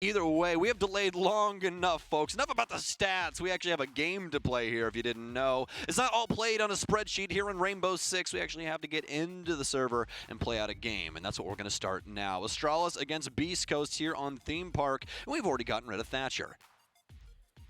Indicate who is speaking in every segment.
Speaker 1: Either way, we have delayed long enough, folks. Enough about the stats. We actually have a game to play here, if you didn't know. It's not all played on a spreadsheet here in Rainbow Six. We actually have to get into the server and play out a game, and that's what we're going to start now. Astralis against Beast Coast here on Theme Park, and we've already gotten rid of Thatcher.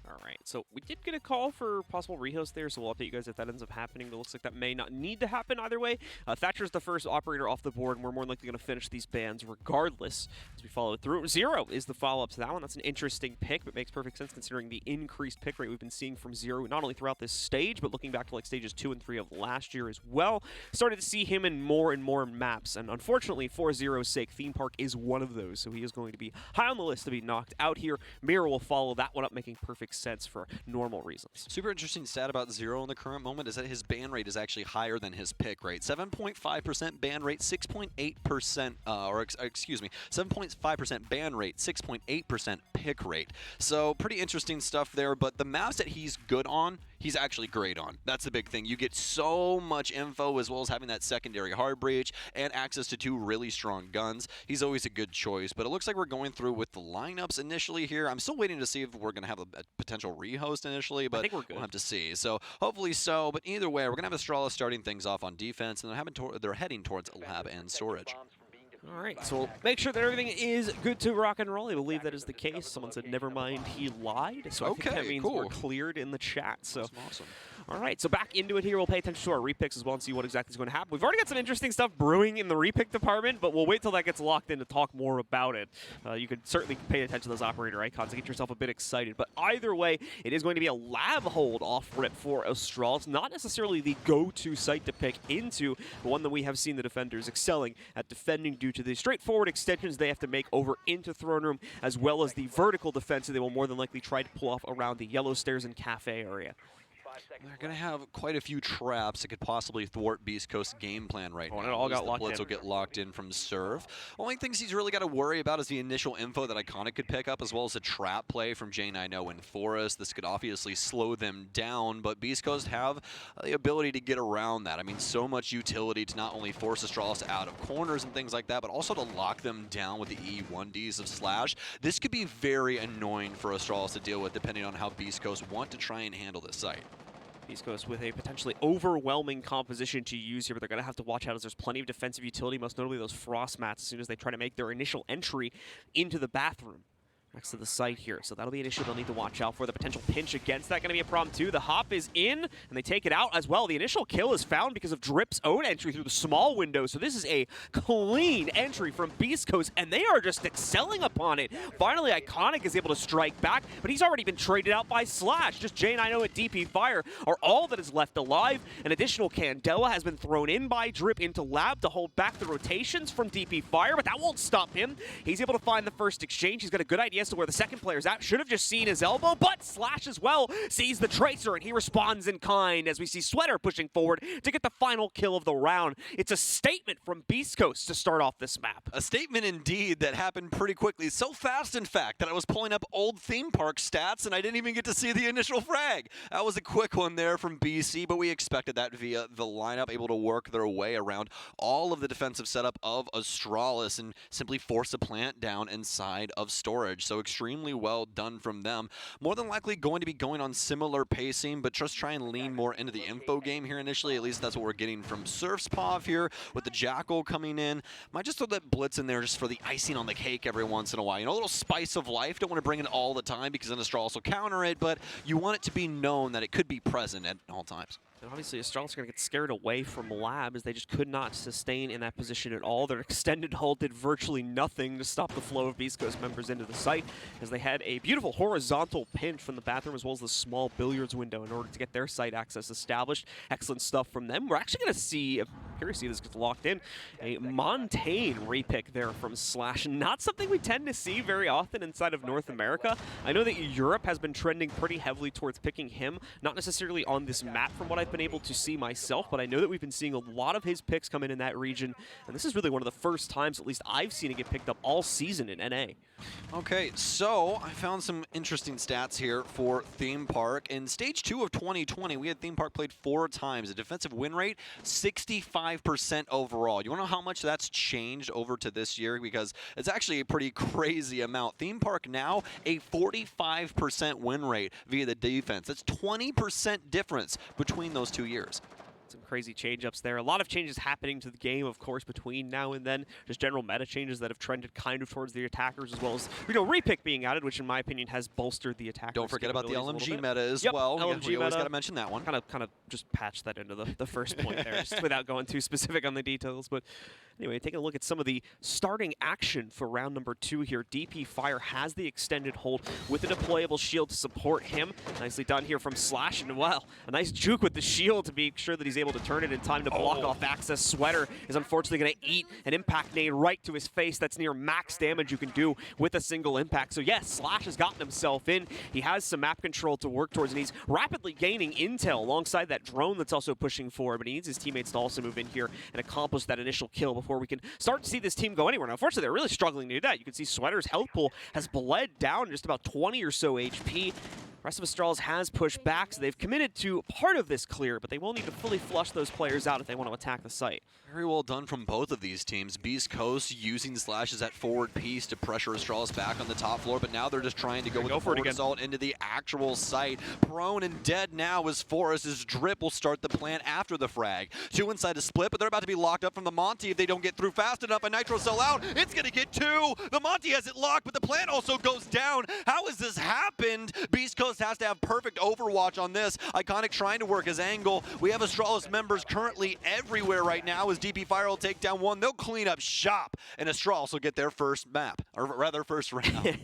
Speaker 2: All right, so we did get a call for possible rehost there, so we'll update you guys if that ends up happening. It looks like that may not need to happen either way. Thatcher's the first operator off the board, and we're more likely going to finish these bans regardless as we follow it through. Zero is the follow-up to that one. That's an interesting pick, but makes perfect sense considering the increased pick rate we've been seeing from Zero, not only throughout this stage, but looking back to like stages 2 and 3 of last year as well. Started to see him in more and more maps, and unfortunately for Zero's sake, Theme Park is one of those, so he is going to be high on the list to be knocked out here. Mirror will follow that one up, making perfect sense for normal reasons.
Speaker 1: Super interesting stat about Zero in the current moment is that his ban rate is actually higher than his pick rate. 7.5% ban rate, 6.8%, excuse me, 7.5% ban rate, 6.8% pick rate. So pretty interesting stuff there, but the maps that he's good on, he's actually great on. That's the big thing. You get so much info as well as having that secondary hard breach and access to 2 really strong guns. He's always a good choice, but it looks like we're going through with the lineups initially here. I'm still waiting to see if we're going to have a potential rehost initially, but
Speaker 2: I think we're good.
Speaker 1: We'll have to see. So hopefully so, but either way, we're going to have Astralis starting things off on defense, and they're heading towards lab and storage.
Speaker 2: All right, so we'll make sure that everything is good to rock and roll. I believe that is the case. Someone said, never mind, he lied. So I think that means
Speaker 1: cool.
Speaker 2: we're cleared in the chat. So.
Speaker 1: That's awesome.
Speaker 2: All right, so back into it here. We'll pay attention to our repicks as well and see what exactly is going to happen. We've already got some interesting stuff brewing in the repick department, but we'll wait till that gets locked in to talk more about it. You could certainly pay attention to those operator icons to get yourself a bit excited. But either way, it is going to be a lab hold off rip for Astralis. Not necessarily the go-to site to pick into, but one that we have seen the defenders excelling at defending due to the straightforward extensions they have to make over into Throne Room, as well as the vertical defense that they will more than likely try to pull off around the yellow stairs and cafe area.
Speaker 1: They're going to have quite a few traps that could possibly thwart Beast Coast's game plan right now.
Speaker 2: And it all got locked in.
Speaker 1: Blitz will get locked in from Serve. Only things he's really got to worry about is the initial info that Iconic could pick up, as well as a trap play from J9O and Forest. This could obviously slow them down, but Beast Coast have the ability to get around that. I mean, so much utility to not only force Astralis out of corners and things like that, but also to lock them down with the E1Ds of Slash. This could be very annoying for Astralis to deal with, depending on how Beast Coast want to try and handle this site.
Speaker 2: Beast Coast with a potentially overwhelming composition to use here, but they're going to have to watch out as there's plenty of defensive utility, most notably those frost mats, as soon as they try to make their initial entry into the bathroom next to the site here. So that'll be an issue they'll need to watch out for. The potential pinch against that going to be a problem too. The hop is in, and they take it out as well. The initial kill is found because of Drip's own entry through the small window. So this is a clean entry from Beast Coast, and they are just excelling upon it. Finally, Iconic is able to strike back, but he's already been traded out by Slash. Just J9O and DP Fire are all that is left alive. An additional Candela has been thrown in by Drip into Lab to hold back the rotations from DP Fire, but that won't stop him. He's able to find the first exchange. He's got a good idea as to where the second player's at. Should have just seen his elbow, but Slash as well sees the Tracer, and he responds in kind as we see Sweater pushing forward to get the final kill of the round. It's a statement from Beast Coast to start off this map.
Speaker 1: A statement indeed that happened pretty quickly. So fast, in fact, that I was pulling up old Theme Park stats, and I didn't even get to see the initial frag. That was a quick one there from BC, but we expected that via the lineup, able to work their way around all of the defensive setup of Astralis and simply force a plant down inside of storage. So extremely well done from them. More than likely going to be going on similar pacing, but just try and lean more into the info game here initially. At least that's what we're getting from Surf's Pav here with the Jackal coming in. Might just throw that Blitz in there just for the icing on the cake every once in a while. You know, a little spice of life. Don't want to bring it all the time because then Astralis will counter it, but you want it to be known that it could be present at all times.
Speaker 2: And obviously, Astralis are going to get scared away from Lab as they just could not sustain in that position at all. Their extended hold did virtually nothing to stop the flow of Beast Coast members into the site, as they had a beautiful horizontal pinch from the bathroom as well as the small billiards window in order to get their site access established. Excellent stuff from them. We're actually going to see, here you see this gets locked in, a Montaigne repick there from Slash. Not something we tend to see very often inside of North America. I know that Europe has been trending pretty heavily towards picking him, not necessarily on this map from what I've been able to see myself, but I know that we've been seeing a lot of his picks come in that region, and this is really one of the first times, at least I've seen it get picked up all season in NA.
Speaker 1: Okay, so I found some interesting stats here for Theme Park. In Stage 2 of 2020, we had Theme Park played 4 times. A defensive win rate, 65%. 45% overall. You want to know how much that's changed over to this year? Because it's actually a pretty crazy amount. Theme Park now, a 45% win rate via the defense. That's 20% difference between those 2 years.
Speaker 2: Some crazy change-ups there. A lot of changes happening to the game, of course, between now and then. Just general meta changes that have trended kind of towards the attackers, as well as, repick being added, which in my opinion has bolstered the attackers.
Speaker 1: Don't forget about the LMG meta as
Speaker 2: yep,
Speaker 1: well.
Speaker 2: LMG
Speaker 1: we always
Speaker 2: meta.
Speaker 1: got to mention that one.
Speaker 2: Kind of just patch that into the first point there, just without going too specific on the details. But anyway, taking a look at some of the starting action for round number 2 here. DP Fire has the extended hold with a deployable shield to support him. Nicely done here from Slash, and well, a nice juke with the shield to make sure that he's able to turn it in time to block off access. Sweater is unfortunately going to eat an impact nade right to his face. That's near max damage you can do with a single impact. So yes, Slash has gotten himself in. He has some map control to work towards, and he's rapidly gaining intel alongside that drone that's also pushing forward, but he needs his teammates to also move in here and accomplish that initial kill before we can start to see this team go anywhere. Now, unfortunately, they're really struggling to do that. You can see Sweater's health pool has bled down just about 20 or so HP. Rest of Astralis has pushed back, so they've committed to part of this clear, but they will need to fully flush those players out if they want to attack the site.
Speaker 1: Very well done from both of these teams. Beast Coast using Slash as that forward piece to pressure Astralis back on the top floor, but now they're just trying to go with the forward assault into the actual site. Prone and dead now is Forrest. His drip will start the plant after the frag. 2 inside the split, but they're about to be locked up from the Monty if they don't get through fast enough. A Nitro Cell out. It's going to get 2. The Monty has it locked, but the plant also goes down. How has this happened? Beast Coast has to have perfect overwatch on this. Iconic trying to work his angle. We have Astralis members currently everywhere right now as DP Fire will take down 1. They'll clean up shop, and Astralis will get their first map, or rather first round.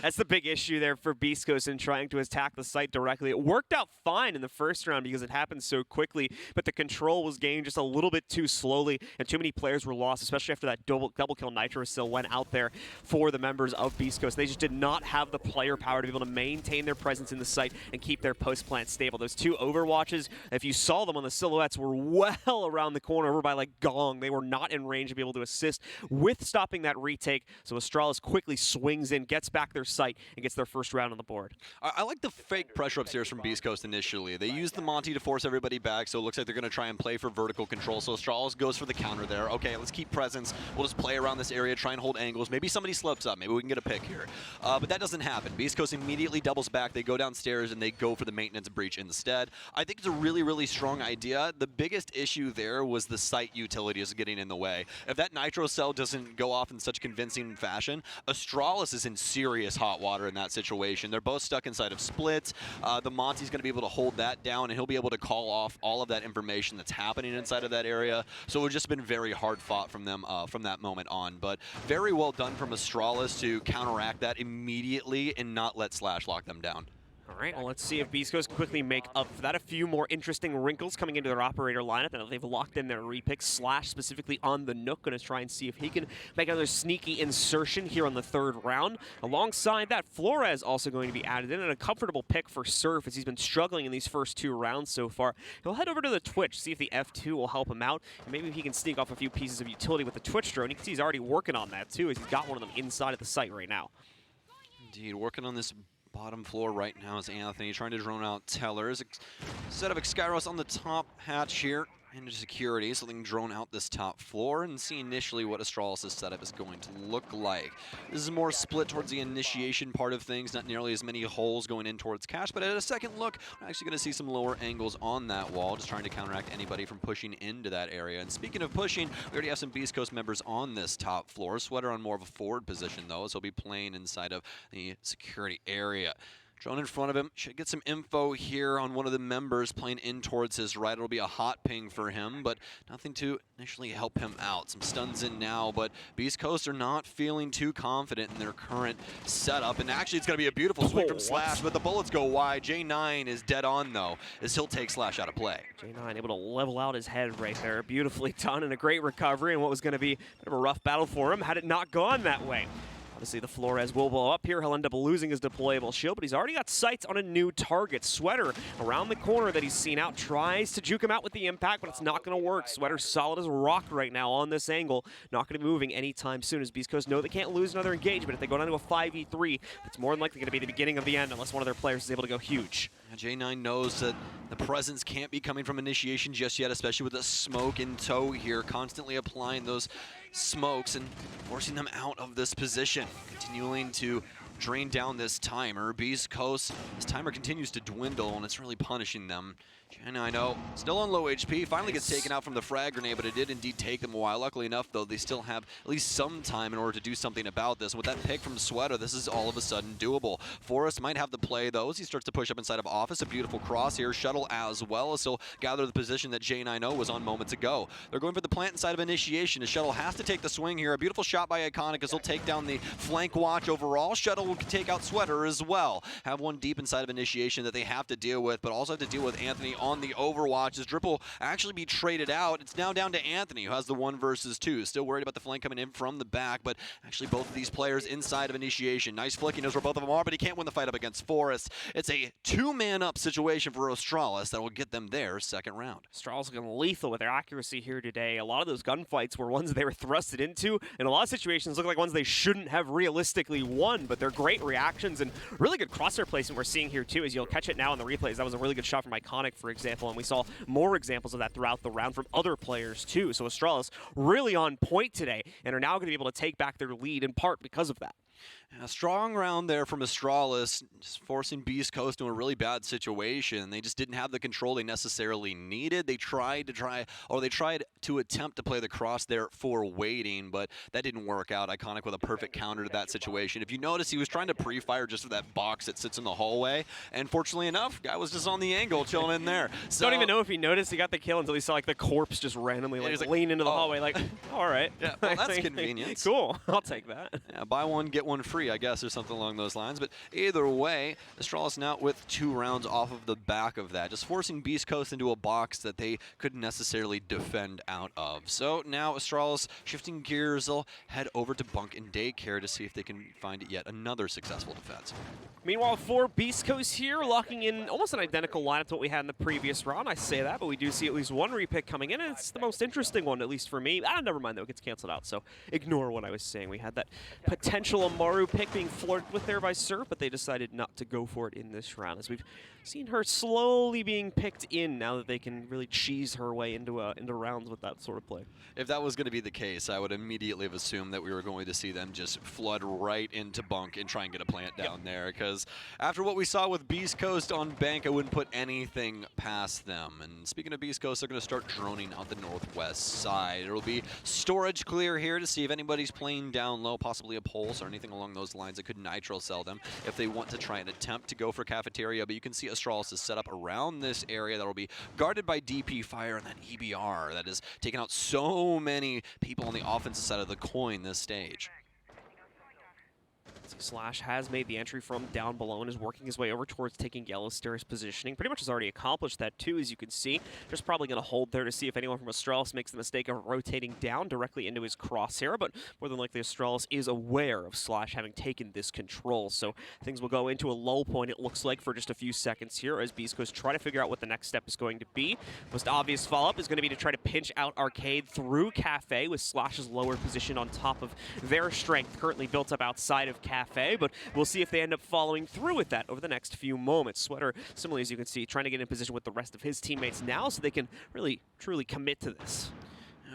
Speaker 2: That's the big issue there for Beast Coast in trying to attack the site directly. It worked out fine in the first round because it happened so quickly, but the control was gained just a little bit too slowly, and too many players were lost, especially after that double kill Nitro still went out there for the members of Beast Coast. They just did not have the player power to be able to maintain their presence in the site and keep their post plant stable. Those 2 overwatches, if you saw them on the silhouettes, were well around the corner over by like Gong. They were not in range to be able to assist with stopping that retake. So Astralis quickly swings in, gets back their site, and gets their first round on the board.
Speaker 1: I like the fake pressure upstairs from Beast Coast initially. They use the Monty to force everybody back, so it looks like they're going to try and play for vertical control. So Astralis goes for the counter there. Okay, let's keep presence. We'll just play around this area, try and hold angles. Maybe somebody slips up. Maybe we can get a pick here. But that doesn't happen. Beast Coast immediately doubles back. They go downstairs, and they go for the maintenance breach instead. I think it's a really, really strong idea. The biggest issue there was the site utility is getting in the way. If that Nitro Cell doesn't go off in such convincing fashion, Astralis is in serious hot water in that situation. They're both stuck inside of splits. The Monty's going to be able to hold that down, and he'll be able to call off all of that information that's happening inside of that area. So it's just been very hard fought from them from that moment on. But very well done from Astralis to counteract that immediately and not let Slash lock them down.
Speaker 2: All right, well, let's see if Beast Coast quickly make up for that. A few more interesting wrinkles coming into their operator lineup. Now they've locked in their repick. Slash specifically on the Nook, going to try and see if he can make another sneaky insertion here on the 3rd round. Alongside that, Flores also going to be added in, and a comfortable pick for Surf as he's been struggling in these first 2 rounds so far. He'll head over to the Twitch, see if the F2 will help him out, and maybe if he can sneak off a few pieces of utility with the Twitch drone. You can see he's already working on that too, as he's got one of them inside of the site right now.
Speaker 1: Indeed, working on this bottom floor right now is Anthony trying to drone out tellers. Set of Exkyros on the top hatch here into security, so they can drone out this top floor and see initially what Astralis' setup is going to look like. This is more split towards the initiation part of things, not nearly as many holes going in towards cache, but at a second look, we're actually going to see some lower angles on that wall, just trying to counteract anybody from pushing into that area. And speaking of pushing, we already have some Beast Coast members on this top floor. Sweater on more of a forward position, though, so he'll be playing inside of the security area. Drone in front of him. Should get some info here on one of the members playing in towards his right. It'll be a hot ping for him, but nothing to initially help him out. Some stuns in now, but Beast Coast are not feeling too confident in their current setup. And actually, it's going to be a beautiful swing from Slash, but the bullets go wide. J9 is dead on, though, as he'll take Slash out of play.
Speaker 2: J9 able to level out his head right there. Beautifully done, and a great recovery in what was going to be a bit of a rough battle for him had it not gone that way. Obviously, the Flores will blow up here. He'll end up losing his deployable shield, but he's already got sights on a new target. Sweater around the corner that he's seen out, tries to juke him out with the impact, but it's not going to work. Sweater's solid as a rock right now on this angle. Not going to be moving anytime soon, as Beast Coast know they can't lose another engagement. If they go down to a 5v3, it's more than likely going to be the beginning of the end unless one of their players is able to go huge.
Speaker 1: J9 knows that the presence can't be coming from initiation just yet, especially with the smoke in tow here, constantly applying those smokes and forcing them out of this position, continuing to drain down this timer. Beast Coast, this timer continues to dwindle, and it's really punishing them. J9, know, still on low HP, finally gets taken out from the frag grenade, but it did indeed take them a while. Luckily enough, though, they still have at least some time in order to do something about this. And with that pick from Sweater, this is all of a sudden doable. Forrest might have the play, though, as he starts to push up inside of Office. A beautiful cross here. Shuttle as well, as he'll gather the position that J9 was on moments ago. They're going for the plant inside of Initiation. The Shuttle has to take the swing here. A beautiful shot by Iconic as he'll take down the flank watch overall. Shuttle will take out Sweater as well. Have one deep inside of Initiation that they have to deal with, but also have to deal with Anthony on the Overwatch. As Drip will actually be traded out. It's now down to Anthony, who has the 1 versus 2. Still worried about the flank coming in from the back, but actually both of these players inside of Initiation. Nice flick, he knows where both of them are, but he can't win the fight up against Forrest. It's a 2-man up situation for Astralis that will get them their second round.
Speaker 2: Astralis looking lethal with their accuracy here today. A lot of those gunfights were ones they were thrusted into, and a lot of situations look like ones they shouldn't have realistically won, but they're great reactions and really good crosshair placement we're seeing here too, as you'll catch it now in the replays. That was a really good shot from Iconic, for example, and we saw more examples of that throughout the round from other players too. So Astralis really on point today and are now going to be able to take back their lead in part because of that.
Speaker 1: A strong round there from Astralis, just forcing Beast Coast into a really bad situation. They just didn't have the control they necessarily needed. They tried to attempt to play the cross there for waiting, but that didn't work out. Iconic with a perfect counter to that situation. If you notice, he was trying to pre-fire just for that box that sits in the hallway, and fortunately enough, guy was just on the angle chilling in there. So,
Speaker 2: don't even know if he noticed he got the kill until he saw like the corpse just randomly lean into the hallway. Like, all right,
Speaker 1: yeah, well, that's convenient.
Speaker 2: Cool, I'll take that.
Speaker 1: Yeah, buy one get one free, I guess, or something along those lines. But either way, Astralis now with 2 rounds off of the back of that, just forcing Beast Coast into a box that they couldn't necessarily defend out of. So now Astralis shifting gears, they'll head over to Bunk and Daycare to see if they can find yet another successful defense.
Speaker 2: Meanwhile, for Beast Coast here, locking in almost an identical lineup to what we had in the previous round. I say that, but we do see at least one repick coming in, and it's the most interesting one, at least for me. Never mind, though, it gets canceled out, so ignore what I was saying. We had that potential Amaru pick being flirted with there by Sir, but they decided not to go for it in this round, as we've seen her slowly being picked in now that they can really cheese her way into rounds with that sort of play.
Speaker 1: If that was going to be the case, I would immediately have assumed that we were going to see them just flood right into Bunk and try and get a plant down there, because after what we saw with Beast Coast on Bank, I wouldn't put anything past them. And speaking of Beast Coast, they're going to start droning out the northwest side. It'll be storage clear here to see if anybody's playing down low, possibly a Pulse or anything along those lines that could nitro sell them if they want to try and attempt to go for Cafeteria. But you can see Astralis is set up around this area that will be guarded by DP Fire and that EBR that has taken out so many people on the offensive side of the coin this stage.
Speaker 2: Slash has made the entry from down below and is working his way over towards taking Yellow Stairs positioning. Pretty much has already accomplished that too, as you can see. Just probably going to hold there to see if anyone from Astralis makes the mistake of rotating down directly into his crosshair, but more than likely Astralis is aware of Slash having taken this control. So things will go into a lull point, it looks like, for just a few seconds here as Beast Coast try to figure out what the next step is going to be. Most obvious follow-up is going to be to try to pinch out Arcade through Cafe with Slash's lower position on top of their strength currently built up outside of Cafe. But we'll see if they end up following through with that over the next few moments. Sweater, similarly as you can see, trying to get in position with the rest of his teammates now so they can really, truly commit to this.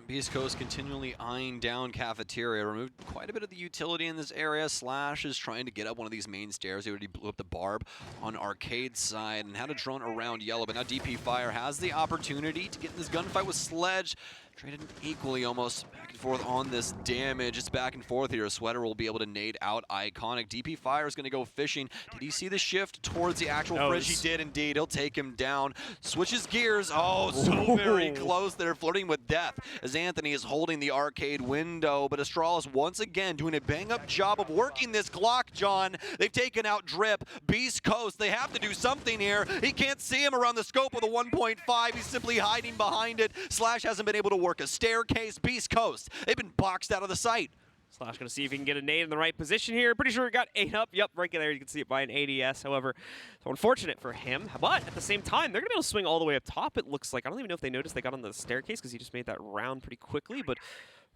Speaker 1: Beast Coast continually eyeing down Cafeteria. Removed quite a bit of the utility in this area. Slash is trying to get up one of these main stairs. He already blew up the barb on Arcade's side and had a drone around Yellow, but now DP Fire has the opportunity to get in this gunfight with Sledge. Traded equally almost back and forth on this damage. It's back and forth here. Sweater will be able to nade out Iconic. DP Fire is going to go fishing. Did he see the shift towards the actual fridge? He did indeed. He'll take him down. Switches gears. Oh, so very close there, flirting with death as Anthony is holding the Arcade window. But Astralis once again doing a bang-up job of working this Glock, John. They've taken out Drip. Beast Coast, they have to do something here. He can't see him around the scope of the 1.5. He's simply hiding behind it. Slash hasn't been able to work a staircase. Beast Coast, they've been boxed out of the sight.
Speaker 2: Slash going to see if he can get a nade in the right position here. Pretty sure it got 8 up. Yep, right there you can see it by an ADS. However, so unfortunate for him. But at the same time, they're going to be able to swing all the way up top, it looks like. I don't even know if they noticed they got on the staircase because he just made that round pretty quickly. But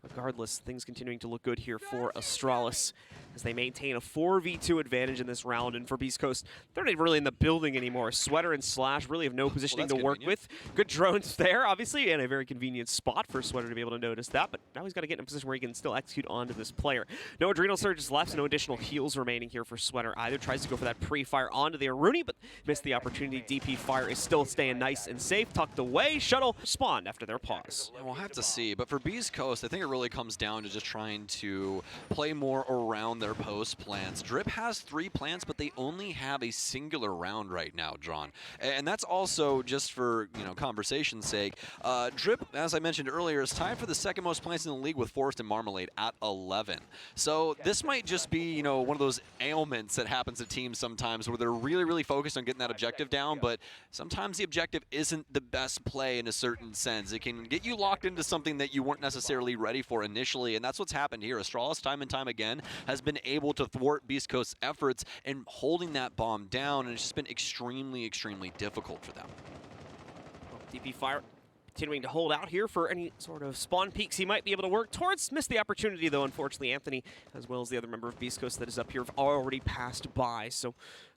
Speaker 2: Regardless, things continuing to look good here for Astralis as they maintain a 4v2 advantage in this round. And for Beast Coast, they're not really in the building anymore. Sweater and Slash really have no positioning to work with. Good drones there, obviously, and a very convenient spot for Sweater to be able to notice that. But now he's got to get in a position where he can still execute onto this player. No Adrenal Surges left, so no additional heals remaining here for Sweater either. Tries to go for that pre-fire onto the Aruni, but missed the opportunity. DP Fire is still staying nice and safe, tucked away. Shuttle spawned after their pause.
Speaker 1: We'll have to see, but for Beast Coast, I think it really comes down to just trying to play more around their post plans. Drip has 3 plants, but they only have a singular round right now, John. And that's also just for, conversation's sake. Drip, as I mentioned earlier, is tied for the second most plants in the league with Forest and Marmalade at 11. So this might just be, one of those ailments that happens to teams sometimes where they're really, really focused on getting that objective down, but sometimes the objective isn't the best play in a certain sense. It can get you locked into something that you weren't necessarily ready for initially, and that's what's happened here. Astralis, time and time again, has been able to thwart Beast Coast's efforts in holding that bomb down, and it's just been extremely, extremely difficult for them.
Speaker 2: DP Fire continuing to hold out here for any sort of spawn peaks he might be able to work towards. Missed the opportunity, though, unfortunately. Anthony, as well as the other member of Beast Coast that is up here, have already passed by, so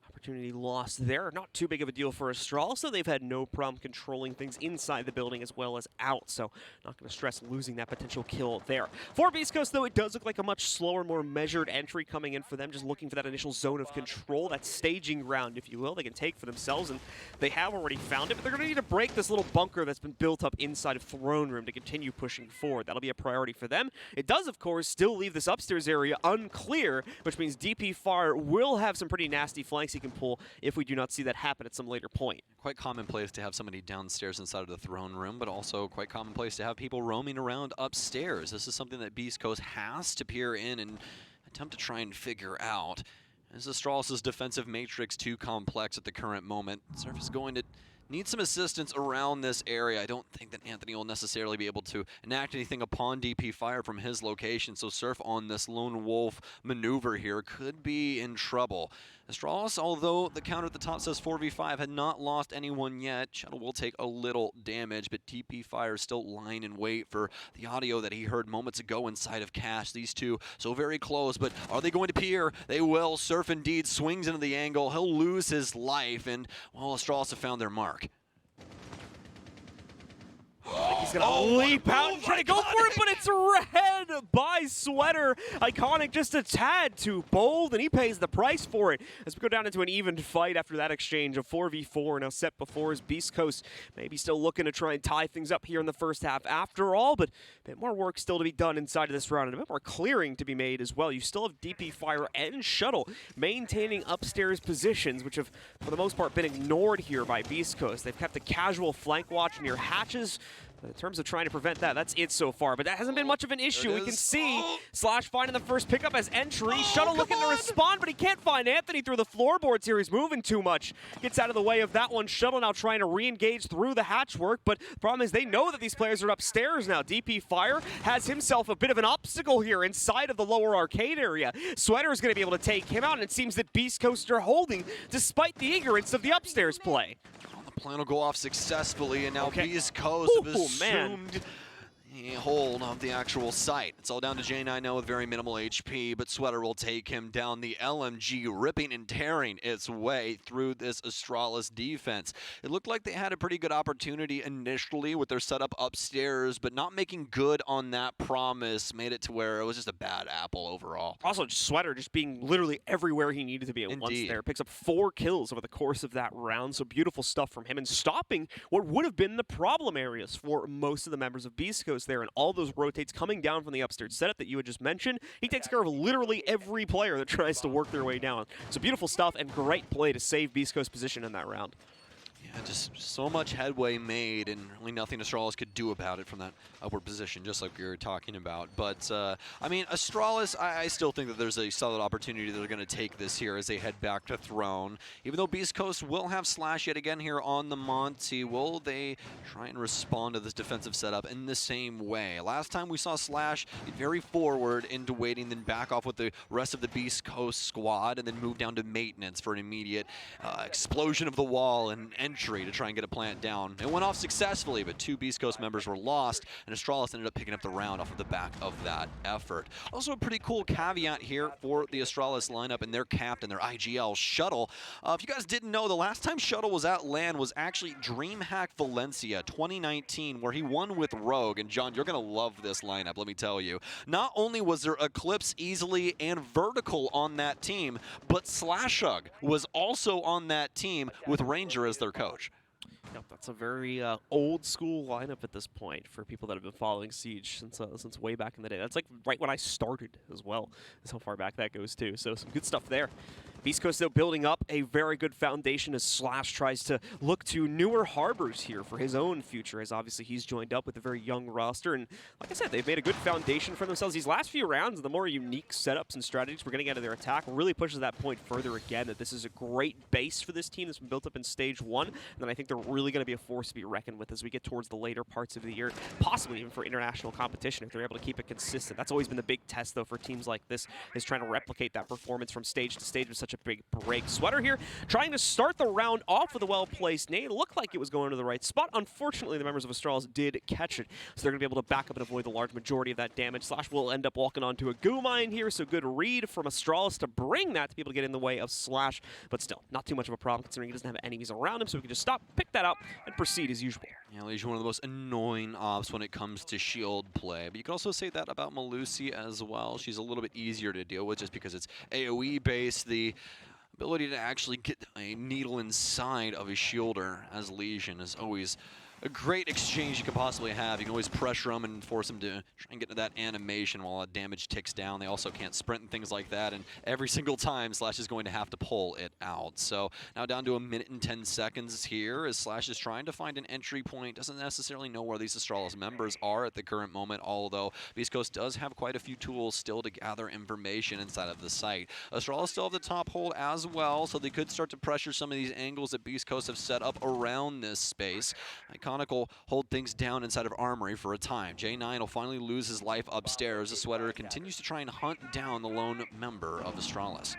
Speaker 2: opportunity lost there. Not too big of a deal for Astralis, so they've had no problem controlling things inside the building as well as out, so not going to stress losing that potential kill there. For Beast Coast, though, it does look like a much slower, more measured entry coming in for them, just looking for that initial zone of control, that staging ground, if you will, they can take for themselves, and they have already found it, but they're going to need to break this little bunker that's been built up inside of Throne Room to continue pushing forward. That'll be a priority for them. It does, of course, still leave this upstairs area unclear, which means DP Fire will have some pretty nasty flanks he can pull if we do not see that happen at some later point.
Speaker 1: Quite commonplace to have somebody downstairs inside of the Throne Room, but also quite commonplace to have people roaming around upstairs. This is something that Beast Coast has to peer in and attempt to try and figure out. Is Astralis' defensive matrix too complex at the current moment? Surf is going to need some assistance around this area. I don't think that Anthony will necessarily be able to enact anything upon DP Fire from his location, so Surf on this lone wolf maneuver here could be in trouble. Astralis, although the counter at the top says 4v5, had not lost anyone yet. Shuttle will take a little damage, but DP Fire is still lying in wait for the audio that he heard moments ago inside of Cash. These two so very close, but are they going to peer? They will. Surf indeed swings into the angle. He'll lose his life, and, well, Astralis have found their mark.
Speaker 2: He's going to leap out and try to go for it, but it's read by Sweater. Iconic just a tad too bold, and he pays the price for it. As we go down into an even fight after that exchange of 4v4 now set before his Beast Coast. Maybe still looking to try and tie things up here in the first half after all, but a bit more work still to be done inside of this round and a bit more clearing to be made as well. You still have DP Fire and Shuttle maintaining upstairs positions, which have, for the most part, been ignored here by Beast Coast. They've kept a casual flank watch near hatches. In terms of trying to prevent that, that's it so far. But that hasn't been much of an issue. We can see Slash finding the first pickup as entry. Shuttle looking to respond, but he can't find Anthony through the floorboards here. He's moving too much. Gets out of the way of that one. Shuttle now trying to re-engage through the hatchwork, but the problem is they know that these players are upstairs now. DP Fire has himself a bit of an obstacle here inside of the lower arcade area. Sweater is going to be able to take him out, and it seems that Beast Coast are holding despite the ignorance of the upstairs play.
Speaker 1: Plan will go off successfully, and now Beast Coast have assumed hold of the actual site. It's all down to J9 now with very minimal HP, but Sweater will take him down. The LMG ripping and tearing its way through this Astralis defense. It looked like they had a pretty good opportunity initially with their setup upstairs, but not making good on that promise made it to where it was just a bad apple overall.
Speaker 2: Also, Sweater just being literally everywhere he needed to be at once there. Picks up 4 kills over the course of that round, so beautiful stuff from him, and stopping what would have been the problem areas for most of the members of Beast Coast there, and all those rotates coming down from the upstairs setup that you had just mentioned. He takes care of literally every player that tries to work their way down. So beautiful stuff and great play to save Beast Coast's position in that round.
Speaker 1: Yeah, just so much headway made, and really nothing Astralis could do about it from that upward position, just like we were talking about. But, I mean, Astralis, I still think that there's a solid opportunity that they're going to take this here as they head back to Throne. Even though Beast Coast will have Slash yet again here on the Monty, will they try and respond to this defensive setup in the same way? Last time we saw Slash get very forward into waiting, then back off with the rest of the Beast Coast squad, and then move down to maintenance for an immediate explosion of the wall and entry to try and get a plant down. It went off successfully, but 2 Beast Coast members were lost, and Astralis ended up picking up the round off of the back of that effort. Also a pretty cool caveat here for the Astralis lineup and their captain, their IGL Shuttle. If you guys didn't know, the last time Shuttle was at LAN was actually DreamHack Valencia 2019, where he won with Rogue. And John, you're going to love this lineup, let me tell you. Not only was there Eclipse easily and Vertical on that team, but Slashug was also on that team with Ranger as their coach.
Speaker 2: Yep, that's a very old school lineup at this point for people that have been following Siege since way back in the day. That's like right when I started as well. That's how far back that goes too. So some good stuff there. Beast Coast, though, building up a very good foundation as Slash tries to look to newer harbors here for his own future, as obviously he's joined up with a very young roster. And like I said, they've made a good foundation for themselves. These last few rounds, the more unique setups and strategies we're getting out of their attack really pushes that point further again, that this is a great base for this team that's been built up in Stage 1. And then I think they're really going to be a force to be reckoned with as we get towards the later parts of the year, possibly even for international competition if they're able to keep it consistent. That's always been the big test, though, for teams like this, is trying to replicate that performance from stage to stage with such a big break. Sweater here trying to start the round off with a well-placed nade. It looked like it was going to the right spot. Unfortunately, the members of Astralis did catch it, so they're going to be able to back up and avoid the large majority of that damage. Slash will end up walking onto a goo mine here, so good read from Astralis to bring that to be able to get in the way of Slash, but still, not too much of a problem considering he doesn't have enemies around him, so we can just stop, pick that up, and proceed as usual.
Speaker 1: Yeah, Legion, one of the most annoying ops when it comes to shield play, but you can also say that about Melusi as well. She's a little bit easier to deal with just because it's AoE based. The ability to actually get a needle inside of a shielder as Legion is always a great exchange you could possibly have. You can always pressure them and force them to try and get into that animation while that damage ticks down. They also can't sprint and things like that, and every single time Slash is going to have to pull it out. So now down to 1 minute and 10 seconds here as Slash is trying to find an entry point. Doesn't necessarily know where these Astralis members are at the current moment, although Beast Coast does have quite a few tools still to gather information inside of the site. Astralis still have the top hold as well, so they could start to pressure some of these angles that Beast Coast have set up around this space. Iconic will hold things down inside of Armory for a time. J9 will finally lose his life upstairs. The Sweater continues to try and hunt down the lone member of Astralis.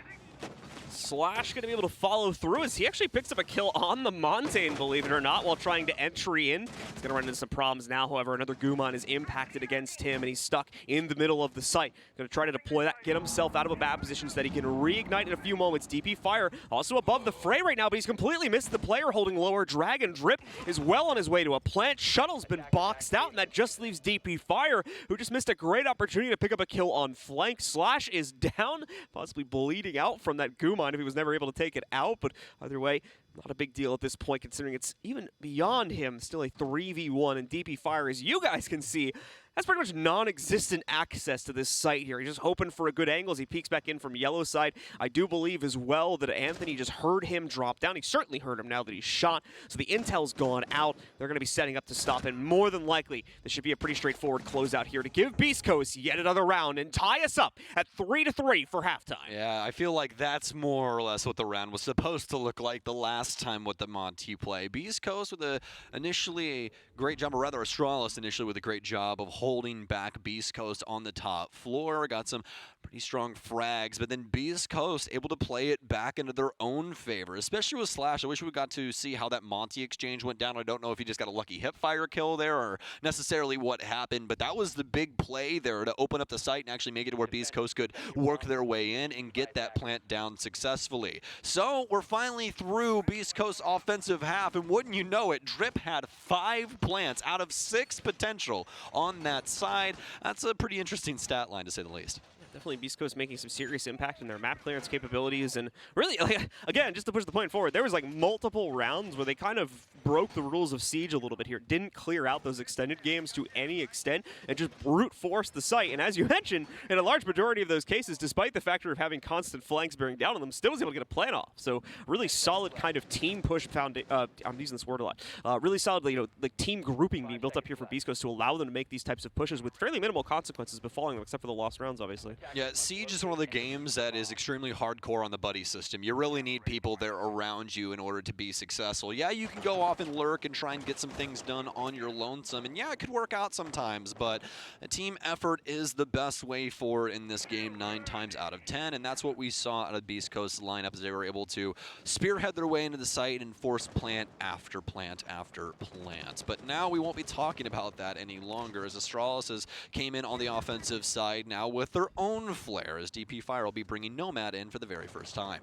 Speaker 2: Slash going to be able to follow through as he actually picks up a kill on the Montane, believe it or not, while trying to entry in. He's going to run into some problems now, however. Another Gumon is impacted against him, and he's stuck in the middle of the site. Going to try to deploy that, get himself out of a bad position so that he can reignite in a few moments. DP Fire also above the fray right now, but he's completely missed the player holding lower. Dragon Drip is well on his way to a plant. Shuttle's been boxed out, and that just leaves DP Fire, who just missed a great opportunity to pick up a kill on flank. Slash is down, possibly bleeding out from that Gumon if he was never able to take it out, but either way, not a big deal at this point considering it's even beyond him. Still a 3v1, and DP Fire, as you guys can see, has pretty much non-existent access to this site here. He's just hoping for a good angle as he peeks back in from yellow side. I do believe as well that Anthony just heard him drop down. He certainly heard him now that he's shot, so the intel's gone out. They're going to be setting up to stop, and more than likely, this should be a pretty straightforward closeout here to give Beast Coast yet another round and tie us up at 3-3 for halftime.
Speaker 1: Yeah, I feel like that's more or less what the round was supposed to look like the last time with the Monty play. Beast Coast with initially a great job, or rather Astralis initially with a great job of holding back Beast Coast on the top floor. Got some pretty strong frags, but then Beast Coast able to play it back into their own favor, especially with Slash. I wish we got to see how that Monty exchange went down. I don't know if he just got a lucky hip fire kill there or necessarily what happened, but that was the big play there to open up the site and actually make it to where Beast Coast could work their way in and get that plant down successfully. So we're finally through Beast Coast's offensive half, and wouldn't you know it, Drip had 5 plants out of 6 potential on that side. That's a pretty interesting stat line, to say the least.
Speaker 2: Definitely Beast Coast making some serious impact in their map clearance capabilities, and really, like, again, just to push the point forward, there was like multiple rounds where they kind of broke the rules of Siege a little bit here, didn't clear out those extended games to any extent, and just brute forced the site. And as you mentioned, in a large majority of those cases, despite the factor of having constant flanks bearing down on them, still was able to get a plan off. So really solid kind of team push I'm using this word a lot. Really solid, like team grouping being built up here for Beast Coast to allow them to make these types of pushes with fairly minimal consequences befalling them, except for the lost rounds, obviously.
Speaker 1: Yeah, Siege is one of the games that is extremely hardcore on the buddy system. You really need people there around you in order to be successful. Yeah, you can go off and lurk and try and get some things done on your lonesome, and yeah, it could work out sometimes, but a team effort is the best way forward in this game 9 times out of 10, and that's what we saw out of Beast Coast lineup as they were able to spearhead their way into the site and force plant after plant after plant. But now we won't be talking about that any longer, as Astralis has came in on the offensive side now with their own flair, as DP Fire will be bringing Nomad in for the very first time.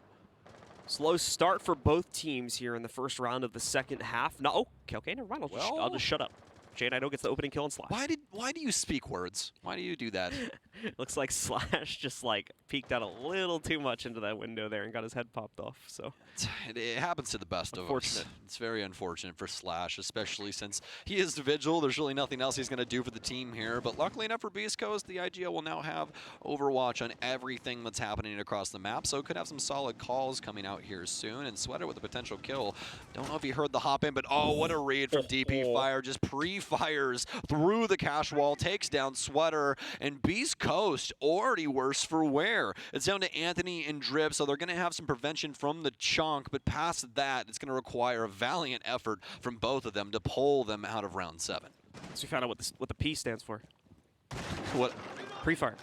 Speaker 2: Slow start for both teams here in the first round of the second half. No, okay, never mind. I'll just shut up. Jay Naito gets the opening kill on Slash.
Speaker 1: Why do you speak words? Why do you do that?
Speaker 2: Looks like Slash just like peeked out a little too much into that window there and got his head popped off. So
Speaker 1: it happens to the best of us. It's very unfortunate for Slash, especially since he is the Vigil. There's really nothing else he's going to do for the team here. But luckily enough for Beast Coast, the IGL will now have Overwatch on everything that's happening across the map. So could have some solid calls coming out here soon. And Sweater with a potential kill. Don't know if you heard the hop in, but oh, what a read from DP Fire. Just pre-fires through the cash wall, takes down Sweater, and Beast Coast already worse for wear. It's down to Anthony and Drip, so they're going to have some prevention from the chunk, but past that, it's going to require a valiant effort from both of them to pull them out of round 7.
Speaker 2: So we found out what the P stands for.
Speaker 1: What?
Speaker 2: Pre-fire.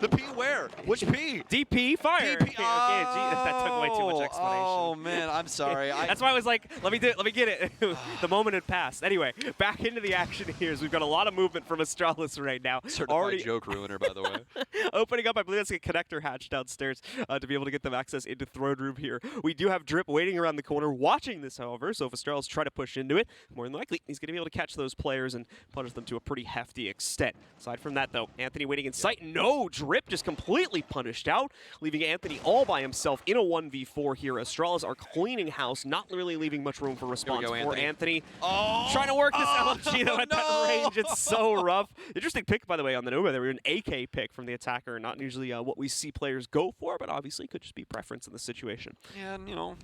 Speaker 1: The P where? Which P?
Speaker 2: DP Fire.
Speaker 1: DP.
Speaker 2: Okay, that took way too much explanation.
Speaker 1: Oh man, I'm sorry.
Speaker 2: That's why I was like, let me get it. The moment had passed. Anyway, back into the action here. We've got a lot of movement from Astralis right now.
Speaker 1: Certified joke ruiner, by the way.
Speaker 2: Opening up, I believe that's a connector hatch downstairs to be able to get them access into throne room here. We do have Drip waiting around the corner, watching this, however. So if Astralis try to push into it, more than likely he's going to be able to catch those players and punish them to a pretty hefty extent. Aside from that, though, Anthony waiting in sight. No, Drip just completely punished out, leaving Anthony all by himself in a 1v4 here. Astralis are cleaning house, not really leaving much room for response for Anthony.
Speaker 1: Oh,
Speaker 2: trying to work this LMG though at that range. It's so rough. Interesting pick, by the way, on the Nova. There were an AK pick from the attacker. Not usually what we see players go for, but obviously could just be preference in the situation.
Speaker 1: Yeah, and, you know,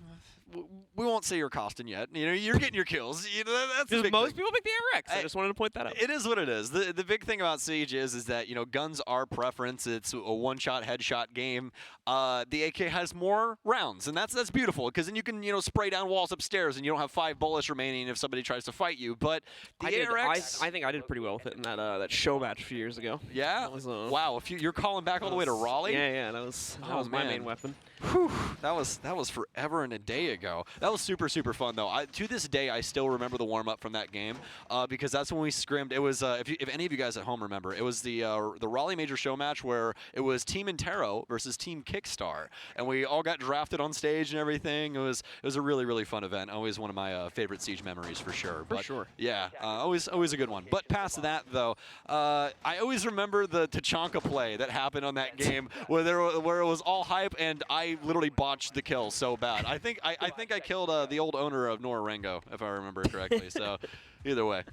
Speaker 1: we won't say you're costing yet. You know, you're getting your kills. You know, that's the big
Speaker 2: most
Speaker 1: thing.
Speaker 2: people pick the ARX. I just wanted to point that out.
Speaker 1: It is what it is. The big thing about Siege is that, you know, guns are preference. It's a one-shot headshot game. The AK has more rounds, and that's beautiful because then you can, you know, spray down walls upstairs and you don't have 5 bullets remaining if somebody tries to fight you. But the ARX,
Speaker 2: I think I did pretty well with it in that show match a few years ago.
Speaker 1: Yeah.
Speaker 2: That was,
Speaker 1: wow. You're calling back all the way to Raleigh.
Speaker 2: Yeah. That was my main weapon.
Speaker 1: Whew, that was forever and a day ago. That was super fun though. To this day, I still remember the warm up from that game because that's when we scrimmed. It was if any of you guys at home remember, it was the Raleigh Major Show match where it was Team Intero versus Team Kickstar, and we all got drafted on stage and everything. It was a really fun event. Always one of my favorite Siege memories for sure.
Speaker 2: For sure.
Speaker 1: Yeah, always a good one. But past that though, I always remember the Tachanka play that happened on that game where it was all hype and I literally botched the kill so bad. I think I killed the old owner of Norarengo, if I remember correctly. So either way.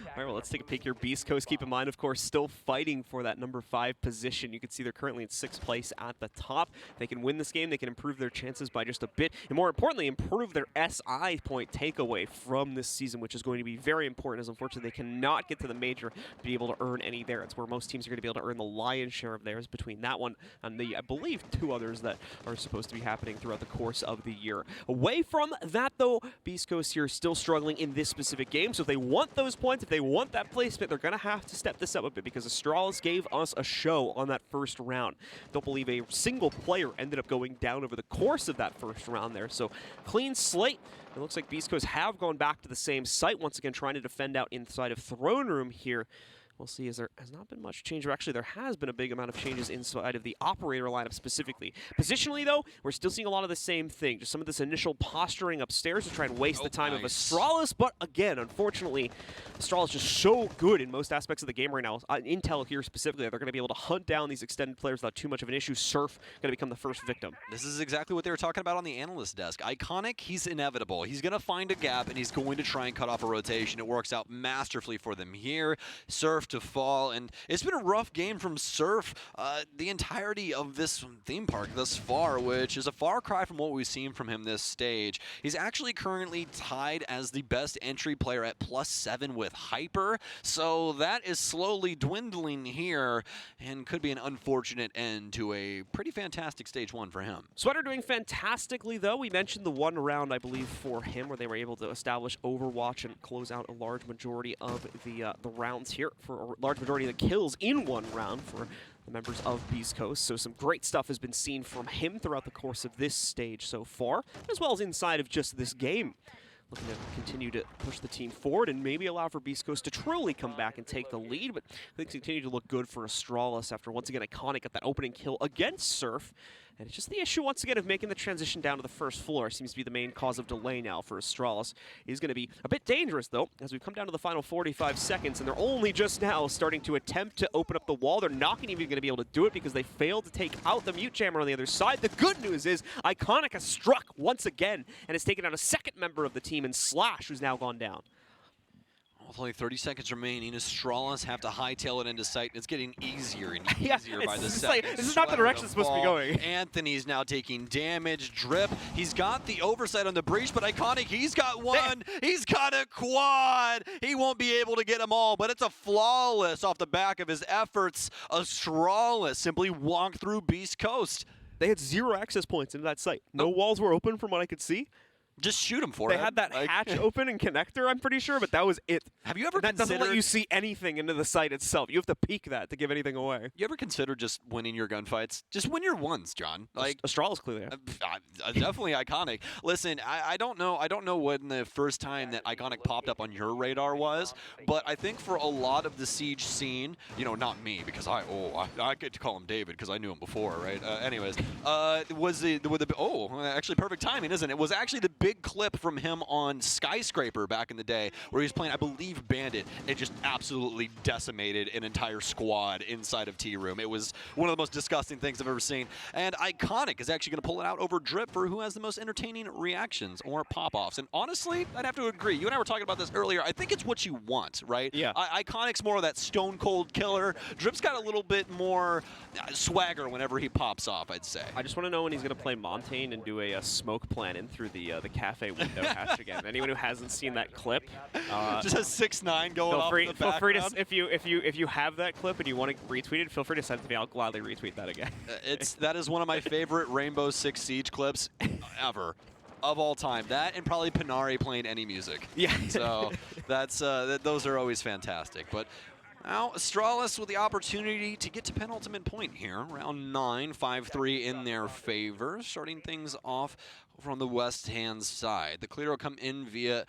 Speaker 2: All right, well, let's take a peek here. Beast Coast, keep in mind, of course, still fighting for that number 5 position. You can see they're currently in 6th place at the top. If they can win this game, they can improve their chances by just a bit. And more importantly, improve their SI point takeaway from this season, which is going to be very important, as unfortunately they cannot get to the major to be able to earn any there. It's where most teams are going to be able to earn the lion's share of theirs between that one and the, I believe, 2 others that are supposed to be happening throughout the course of the year. Away from that, though, Beast Coast here is still struggling in this specific game. So if they want those points, if they want that placement, they're going to have to step this up a bit because Astralis gave us a show on that first round. Don't believe a single player ended up going down over the course of that first round there. So clean slate. It looks like Beast Coast have gone back to the same site once again, trying to defend out inside of throne room here. We'll see, as there has not been much change. Or actually, there has been a big amount of changes inside of the operator lineup specifically. Positionally, though, we're still seeing a lot of the same thing. Just some of this initial posturing upstairs to try and waste the time of Astralis. But again, unfortunately, Astralis is just so good in most aspects of the game right now. Intel here specifically, they're going to be able to hunt down these extended players without too much of an issue. Surf going to become the first victim.
Speaker 1: This is exactly what they were talking about on the analyst desk. Iconic, he's inevitable. He's going to find a gap, and he's going to try and cut off a rotation. It works out masterfully for them here. Surf to fall, and it's been a rough game from Surf the entirety of this theme park thus far, which is a far cry from what we've seen from him this stage. He's actually currently tied as the best entry player at +7 with Hyper, so that is slowly dwindling here and could be an unfortunate end to a pretty fantastic stage 1 for him.
Speaker 2: Sweater doing fantastically, though. We mentioned the one round, I believe, for him where they were able to establish Overwatch and close out a large majority of the rounds here, for a large majority of the kills in one round for the members of Beast Coast. So some great stuff has been seen from him throughout the course of this stage so far, as well as inside of just this game. Looking to continue to push the team forward and maybe allow for Beast Coast to truly come back and take the lead, but things continue to look good for Astralis after once again Iconic got that opening kill against Surf. And it's just the issue once again of making the transition down to the first floor seems to be the main cause of delay now for Astralis. He's going to be a bit dangerous though, as we've come down to the final 45 seconds, and they're only just now starting to attempt to open up the wall. They're not even going to be able to do it because they failed to take out the mute jammer on the other side. The good news is Iconic has struck once again and has taken out a second member of the team in Slash, who's now gone down.
Speaker 1: With only 30 seconds remaining, Astralis have to hightail it into sight. It's getting easier and easier by the second.
Speaker 2: Like, this is not the direction it's supposed to be going.
Speaker 1: Anthony's now taking damage. Drip, he's got the oversight on the breach, but Iconic, he's got one. He's got a quad. He won't be able to get them all, but it's a flawless off the back of his efforts. Astralis simply walked through Beast Coast.
Speaker 2: They had 0 access points into that site. No walls were open from what I could see.
Speaker 1: Just shoot him for it.
Speaker 2: They had that hatch open and connector, I'm pretty sure, but that was it.
Speaker 1: Have you ever
Speaker 2: that doesn't let you see anything into the site itself. You have to peek that to give anything away.
Speaker 1: You ever consider just winning your gunfights? Just win your ones, John. Like
Speaker 2: Astralis clearly.
Speaker 1: Definitely Iconic. Listen, I don't know when the first time that Iconic popped up on your radar was, but I think for a lot of the Siege scene, you know, not me because I get to call him David because I knew him before, right? Anyways, actually perfect timing, isn't it? It was actually the big clip from him on Skyscraper back in the day where he was playing, I believe, Bandit. It just absolutely decimated an entire squad inside of T-Room. It was one of the most disgusting things I've ever seen. And Iconic is actually going to pull it out over Drip for who has the most entertaining reactions or pop-offs. And honestly, I'd have to agree. You and I were talking about this earlier. I think it's what you want, right?
Speaker 2: Yeah.
Speaker 1: Iconic's more of that stone-cold killer. Drip's got a little bit more swagger whenever he pops off, I'd say.
Speaker 2: I just want to know when he's going to play Montaigne and do a smoke plan in through the cafe window hatch again. Anyone who hasn't seen that clip,
Speaker 1: just a 6'9" going off the
Speaker 2: feel free to,
Speaker 1: background.
Speaker 2: if you have that clip and you want to retweet it, feel free to send it to me. I'll gladly retweet that again.
Speaker 1: That is one of my favorite Rainbow Six Siege clips ever. Of all time. That and probably Panari playing any music.
Speaker 2: Yeah.
Speaker 1: So that's those are always fantastic. But now Astralis with the opportunity to get to penultimate point here. Round 9, 5-3 in their favor. Starting things off from the west-hand side. The clear will come in via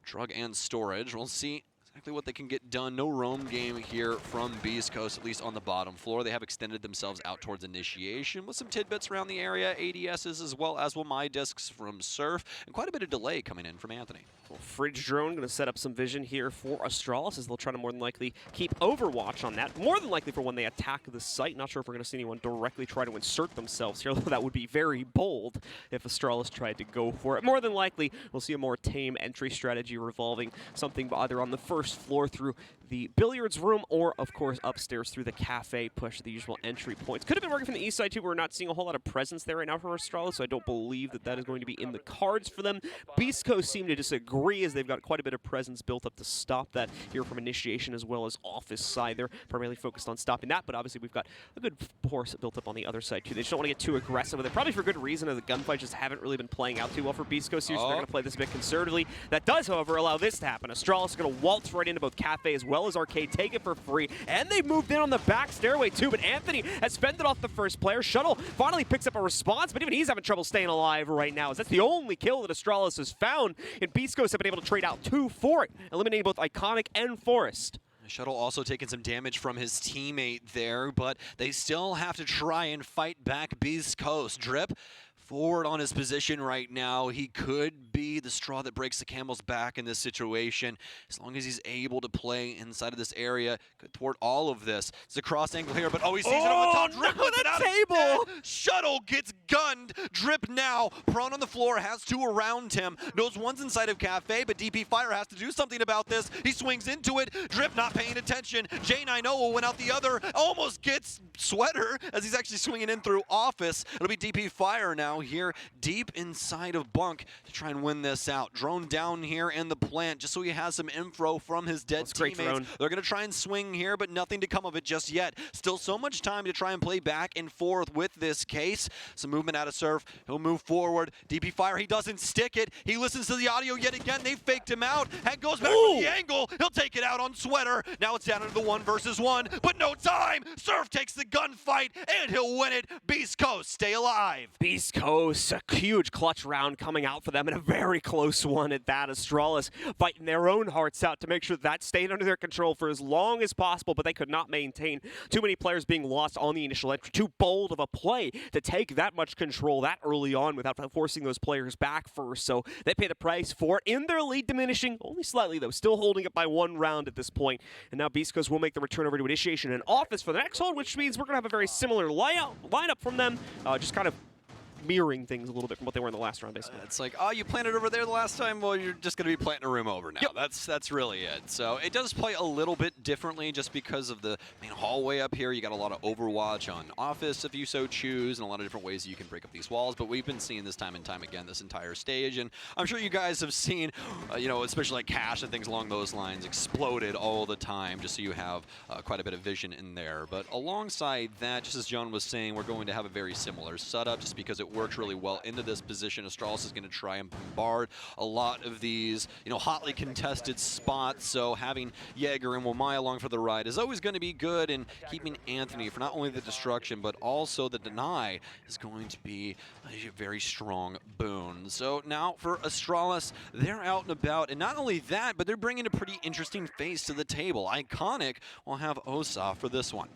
Speaker 1: drug and storage. We'll see exactly what they can get done. No roam game here from Beast Coast, at least on the bottom floor. They have extended themselves out towards initiation with some tidbits around the area, ADSs as well as my discs from Surf, and quite a bit of delay coming in from Anthony.
Speaker 2: Well, Fridge Drone going to set up some vision here for Astralis as they'll try to more than likely keep Overwatch on that. More than likely for when they attack the site. Not sure if we're going to see anyone directly try to insert themselves here, although that would be very bold if Astralis tried to go for it. More than likely, we'll see a more tame entry strategy revolving something either on the first floor through the billiards room or, of course, upstairs through the cafe push, the usual entry points. Could have been working from the east side, too. We're not seeing a whole lot of presence there right now from Astralis, so I don't believe that is going to be in the cards for them. Beast Coast seem to disagree as they've got quite a bit of presence built up to stop that here from initiation as well as office side. They're primarily focused on stopping that, but obviously we've got a good force built up on the other side, too. They just don't want to get too aggressive with it, probably for good reason, as the gunfights just haven't really been playing out too well for Beast Coast here, so they're going to play this a bit conservatively. That does, however, allow this to happen. Astralis is going to waltz right into both Cafe as well as Arcade, take it for free, and they've moved in on the back stairway too, but Anthony has fended off the first player. Shuttle finally picks up a response, but even he's having trouble staying alive right now, as that's the only kill that Astralis has found, and Beast Coast have been able to trade out 2 for it, eliminating both Iconic and Forest.
Speaker 1: Shuttle also taking some damage from his teammate there, but they still have to try and fight back Beast Coast. Drip forward on his position right now. He could be the straw that breaks the camel's back in this situation. As long as he's able to play inside of this area, could thwart all of this. It's a cross angle here, but he sees it over the top. Drip
Speaker 2: no,
Speaker 1: with it out
Speaker 2: table.
Speaker 1: instead. Shuttle gets gunned. Drip now, prone on the floor, has two around him. Knows one's inside of Cafe, but DP Fire has to do something about this. He swings into it. Drip not paying attention. J9O went out the other. Almost gets Sweater as he's actually swinging in through Office. It'll be DP Fire now here deep inside of Bunk to try and win this out. Drone down here in the plant just so he has some info from his dead teammates. They're going to try and swing here, but nothing to come of it just yet. Still so much time to try and play back and forth with this case. Some movement out of Surf. He'll move forward. DP Fire, he doesn't stick it. He listens to the audio yet again. They faked him out. Head goes back with the angle. He'll take it out on Sweater. Now it's down into the 1 versus 1, but no time. Surf takes the gunfight, and he'll win it. Beast Coast, stay alive.
Speaker 2: Beast Coast, a huge clutch round coming out for them, and a very close one at that. Astralis fighting their own hearts out to make sure that stayed under their control for as long as possible, but they could not maintain. Too many players being lost on the initial entry. Too bold of a play to take that much control that early on without forcing those players back first. So they pay the price for it. In their lead diminishing, only slightly though, still holding it by 1 round at this point. And now Beast Coast will make the return over to Initiation and Office for the next hold, which means we're going to have a very similar lineup from them, just kind of mirroring things a little bit from what they were in the last round, basically.
Speaker 1: It's like, oh, you planted over there the last time? Well, you're just going to be planting a room over now.
Speaker 2: Yep.
Speaker 1: That's really it. So it does play a little bit differently just because of the main hallway up here. You got a lot of Overwatch on Office if you so choose, and a lot of different ways you can break up these walls. But we've been seeing this time and time again this entire stage, and I'm sure you guys have seen, especially like Cache and things along those lines, exploded all the time, just so you have quite a bit of vision in there. But alongside that, just as John was saying, we're going to have a very similar setup just because it works really well into this position. Astralis is going to try and bombard a lot of these, hotly contested spots. So having Jaeger and Wamai along for the ride is always going to be good, and keeping Anthony for not only the destruction, but also the deny is going to be a very strong boon. So now for Astralis, they're out and about, and not only that, but they're bringing a pretty interesting face to the table. Iconic will have Osa for this one.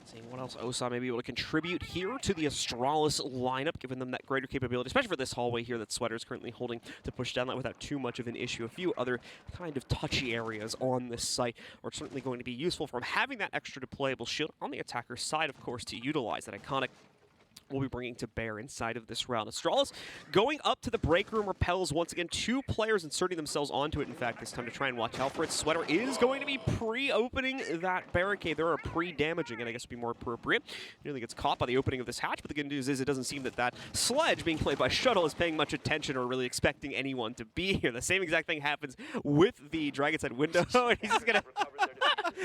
Speaker 2: Seeing what else Osa may be able to contribute here to the Astralis lineup, giving them that greater capability, especially for this hallway here that Sweater is currently holding to push down that without too much of an issue. A few other kind of touchy areas on this site are certainly going to be useful from having that extra deployable shield on the attacker's side, of course, to utilize that iconic will be bringing to bear inside of this round. Astralis going up to the break room, repels once again 2 players inserting themselves onto it. In fact, this time to try and watch out for it. Sweater is going to be pre-opening that barricade. There are pre-damaging, and I guess would be more appropriate. Nearly gets caught by the opening of this hatch, but the good news is it doesn't seem that sledge being played by Shuttle is paying much attention or really expecting anyone to be here. The same exact thing happens with the Dragon's Head window, and he's just gonna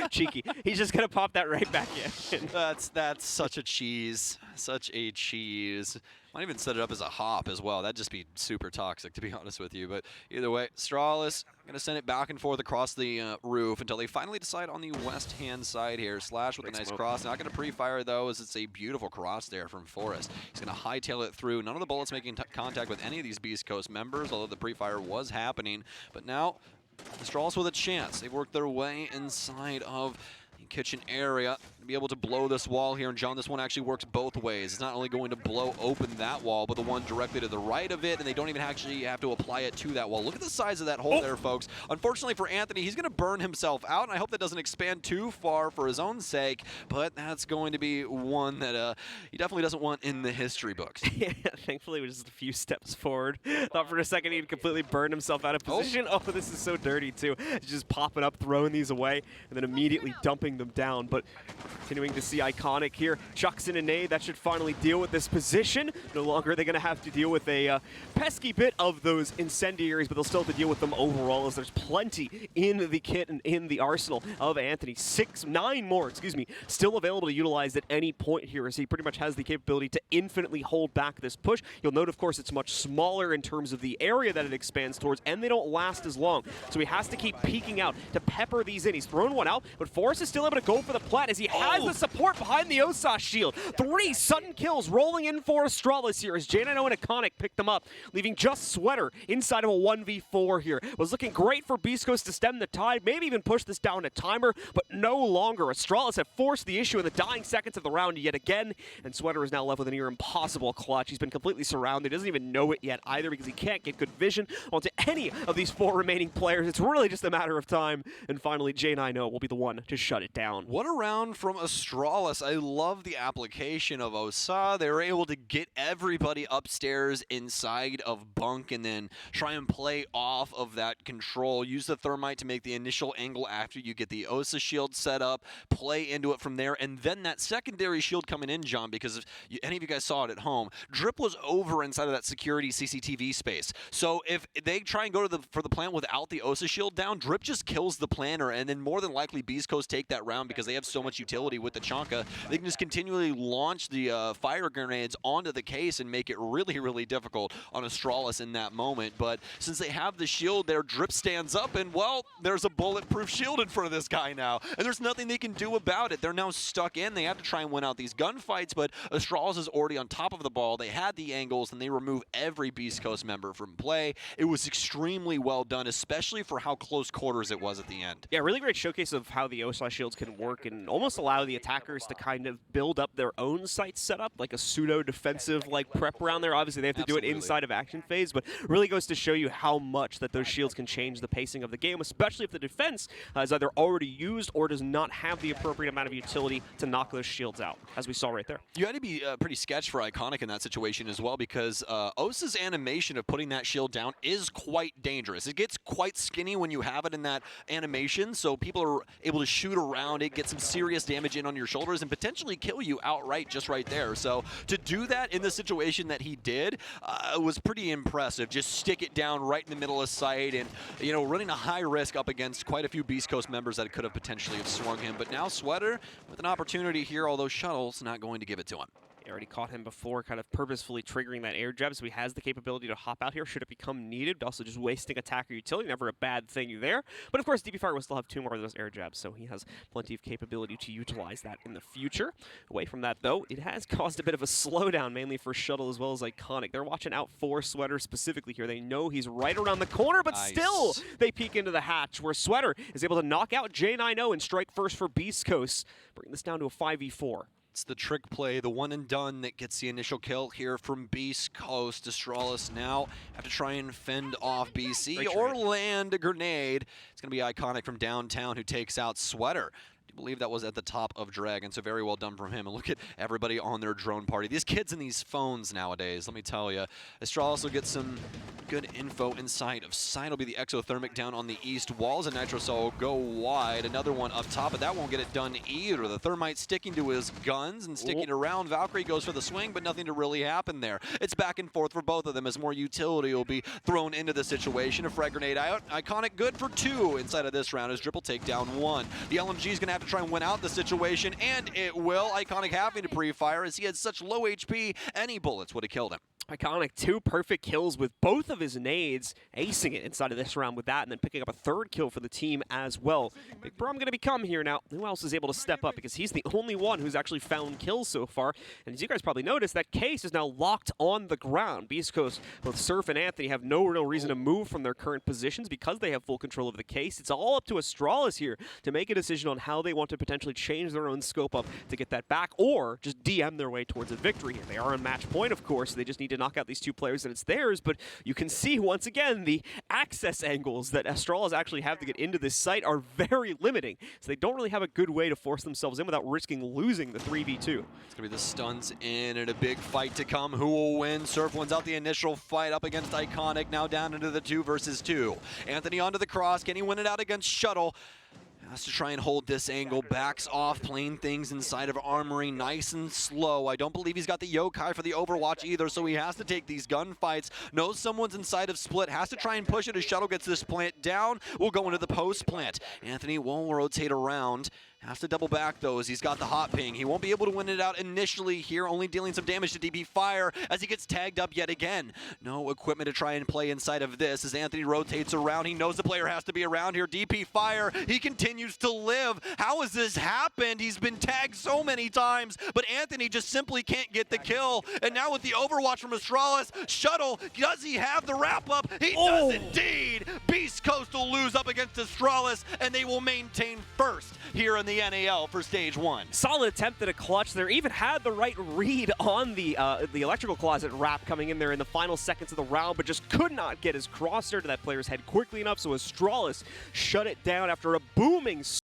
Speaker 2: cheeky. He's just gonna pop that right back in.
Speaker 1: That's such a cheese. Such a cheese. Might even set it up as a hop as well. That'd just be super toxic, to be honest with you. But either way, Astralis going to send it back and forth across the roof until they finally decide on the west-hand side here. Slash with a nice cross. Not going to pre-fire, though, as it's a beautiful cross there from Forrest. He's going to hightail it through. None of the bullets making contact with any of these Beast Coast members, although the pre-fire was happening. But now, Astralis with a chance. They've worked their way inside of the kitchen area to be able to blow this wall here. And John, this one actually works both ways. It's not only going to blow open that wall, but the one directly to the right of it, and they don't even actually have to apply it to that wall. Look at the size of that hole there, folks. Unfortunately for Anthony, he's going to burn himself out, and I hope that doesn't expand too far for his own sake, but that's going to be one that he definitely doesn't want in the history books.
Speaker 2: Yeah, thankfully, we're just a few steps forward. Thought for a second he'd completely burned himself out of position. Oh, this is so dirty, too. Just popping up, throwing these away, and then immediately dumping them down. But continuing to see Iconic here. Chucks in a nade. That should finally deal with this position. No longer are they going to have to deal with a pesky bit of those incendiaries, but they'll still have to deal with them overall, as there's plenty in the kit and in the arsenal of Anthony. 9 more, still available to utilize at any point here, as he pretty much has the capability to infinitely hold back this push. You'll note, of course, it's much smaller in terms of the area that it expands towards, and they don't last as long. So he has to keep peeking out to pepper these in. He's thrown one out, but Forrest is still able to go for the plat as he has the support behind the Osa shield. 3 sudden kills rolling in for Astralis here as J9O and Iconic pick them up, leaving just Sweater inside of a 1v4 here. Was looking great for Beast Coast to stem the tide, maybe even push this down to timer, but no longer. Astralis have forced the issue in the dying seconds of the round yet again, and Sweater is now left with a near impossible clutch. He's been completely surrounded, doesn't even know it yet either because he can't get good vision onto any of these 4 remaining players. It's really just a matter of time, and finally J9O will be the one to shut it down.
Speaker 1: What a round from Astralis. I love the application of Osa. They were able to get everybody upstairs inside of bunk and then try and play off of that control. Use the thermite to make the initial angle after you get the Osa shield set up, play into it from there, and then that secondary shield coming in, John, because if any of you guys saw it at home, Drip was over inside of that security CCTV space. So if they try and go to for the plant without the Osa shield down, Drip just kills the planner, and then more than likely Beast Coast take that round because they have so much utility with the Chonka. They can just continually launch the fire grenades onto the case and make it really, really difficult on Astralis in that moment. But since they have the shield there, Drip stands up and, well, there's a bulletproof shield in front of this guy now. And there's nothing they can do about it. They're now stuck in. They have to try and win out these gunfights, but Astralis is already on top of the ball. They had the angles, and they remove every Beast Coast member from play. It was extremely well done, especially for how close quarters it was at the end.
Speaker 2: Yeah, really great showcase of how the Osa shields can work and almost allow the attackers to kind of build up their own site setup, like a pseudo-defensive like prep around there. Obviously, they have to do it inside of action phase, but really goes to show you how much that those shields can change the pacing of the game, especially if the defense is either already used or does not have the appropriate amount of utility to knock those shields out, as we saw right there.
Speaker 1: You had to be pretty sketched for Iconic in that situation as well, because Osa's animation of putting that shield down is quite dangerous. It gets quite skinny when you have it in that animation, so people are able to shoot around it, get some serious damage in on your shoulders, and potentially kill you outright just right there. So to do that in the situation that he did was pretty impressive. Just stick it down right in the middle of sight and, you know, running a high risk up against quite a few Beast Coast members that could have potentially have swung him. But now Sweater with an opportunity here, although Shuttle's not going to give it to him.
Speaker 2: Already caught him before, kind of purposefully triggering that air jab, so he has the capability to hop out here should it become needed, but also just wasting attacker utility, never a bad thing there. But of course, DB Fire will still have 2 more of those air jabs, so he has plenty of capability to utilize that in the future. Away from that, though, it has caused a bit of a slowdown, mainly for Shuttle as well as Iconic. They're watching out for Sweater specifically here. They know he's right around the corner, but still they peek into the hatch, where Sweater is able to knock out J9O and strike first for Beast Coast, bringing this down to a 5v4.
Speaker 1: It's the trick play, the one and done that gets the initial kill here from Beast Coast. Astralis now have to try and fend off BC or land a grenade. It's going to be Iconic from downtown who takes out Sweater. I believe that was at the top of Dragon, so very well done from him. And look at everybody on their drone party. These kids and these phones nowadays, let me tell you. Astralis will get some good info inside of sight. Will be the exothermic down on the east walls, and Nitrocell will go wide. Another one up top, but that won't get it done either. The thermite sticking to his guns and sticking around. Valkyrie goes for the swing, but nothing to really happen there. It's back and forth for both of them as more utility will be thrown into the situation. A frag grenade out. Iconic good for 2 inside of this round as Drip will take down 1. The LMG is going to have to try and win out the situation, and it will. Iconic having to pre-fire as he had such low HP, any bullets would have killed him.
Speaker 2: Iconic, 2 perfect kills with both of his nades, acing it inside of this round with that, and then picking up a 3rd kill for the team as well. Big Brom going to become here now. Who else is able to step up? Because he's the only one who's actually found kills so far. And as you guys probably noticed, that case is now locked on the ground. Beast Coast, both Surf and Anthony, have no real reason to move from their current positions because they have full control of the case. It's all up to Astralis here to make a decision on how they want to potentially change their own scope up to get that back, or just DM their way towards a victory here. They are on match point, of course. They just need to knock out these 2 players and it's theirs, but you can see once again the access angles that Astralis actually have to get into this site are very limiting, so they don't really have a good way to force themselves in without risking losing the 3v2.
Speaker 1: It's going to be the stuns in and a big fight to come. Who will win? Surf wins out the initial fight up against Iconic, now down into the 2 versus 2. Anthony onto the cross. Can he win it out against Shuttle? Has to try and hold this angle, backs off, playing things inside of Armory nice and slow. I don't believe he's got the Yokai for the Overwatch either, so he has to take these gunfights. Knows someone's inside of Split, has to try and push it as Shuttle gets this plant down. We'll go into the post plant. Anthony will rotate around. Has to double back, though, as he's got the hot ping. He won't be able to win it out initially here, only dealing some damage to DP Fire as he gets tagged up yet again. No equipment to try and play inside of this as Anthony rotates around. He knows the player has to be around here. DP Fire, he continues to live. How has this happened? He's been tagged so many times, but Anthony just simply can't get the kill. And now with the overwatch from Astralis, Shuttle, does he have the wrap-up? He does indeed! Beast Coast will lose up against Astralis, and they will maintain first here in the NAL for stage 1.
Speaker 2: Solid attempt at a clutch there. Even had the right read on the electrical closet wrap coming in there in the final seconds of the round, but just could not get his crosshair to that player's head quickly enough, so Astralis shut it down after a booming